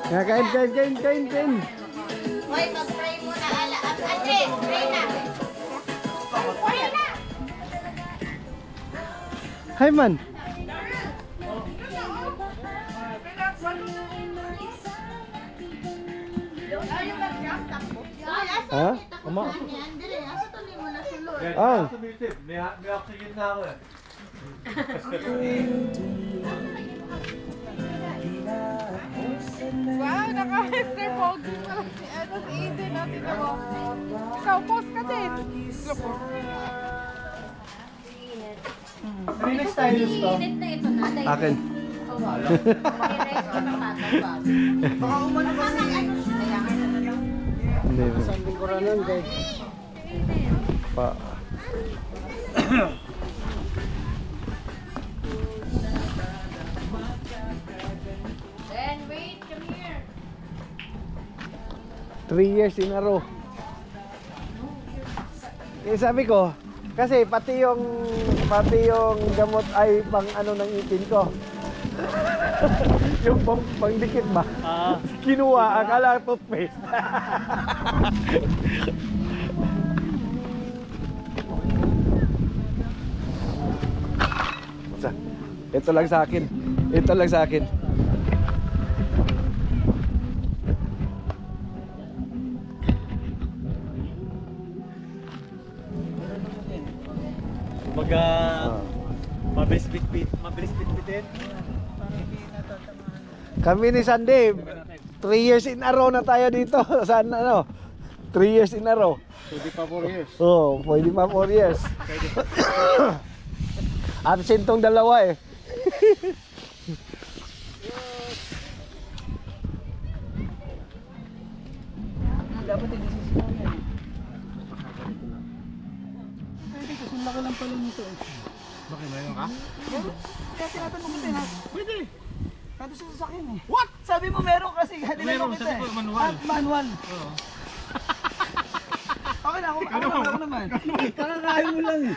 Kain. Hoy, mag-pray muna. Andres, pray na. Pray na. Hi, man. Ha? Ama? Ah. May oxygen na ako eh. Wow, naka-Mr. Pogi pala si Aiden natin ako. Ikaw, post ka din. Next stylus to. Init na ito na. Akin. Baka umano ba si ano siya? Hindi. Sanding ko rin lang guys. Pa. Ben, wait, come here. 3 years in a row. Eh, sabi ko, kasi pati yung gamot ay pang ano ng ipin ko. Yung pangdikit ba? Kinuha, akala toothpaste. Ito lang sa akin. Ito lang sa akin. Kumbaga, mabilis bitbitin. Kami ni Sandy, 3 years in a row na tayo dito. Saan ano? 3 years in a row. Pwede pa 4 years. Oo, pwede pa 4 years. Absent tong dalawa eh. Dapat hindi sisigaw yan. Pwede kasi laki lang pala nito eh. Bakit mayroon ka? Kaya tinatanong ko din ha. Pwede. Nandun sa sasakyan eh. What? Sabi mo meron kasi. Meron, sabi ko manual. Manual. Oo. Okay na, ako naman. Kakakain mo lang eh.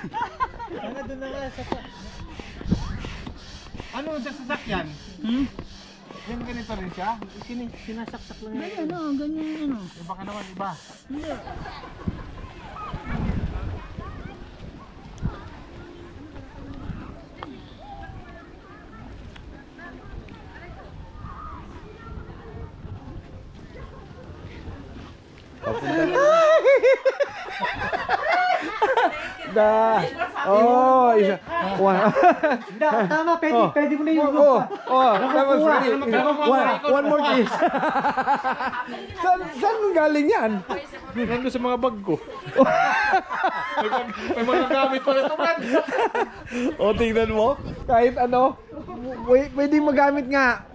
Ano doon na nga sa... Ano sa sasakyan? Yan ganito rin siya? Sinasaksak lang yan. Ano, ganyan ano. Eh, baka naman iba. Hindi. Oh, isa. Tama, pwede mo na yung Tapos one more kiss. Saan galing yan? Nandun sa mga bag ko. May mga gamit pala ito, man. O, tingnan mo. Kahit ano, pwede magamit nga.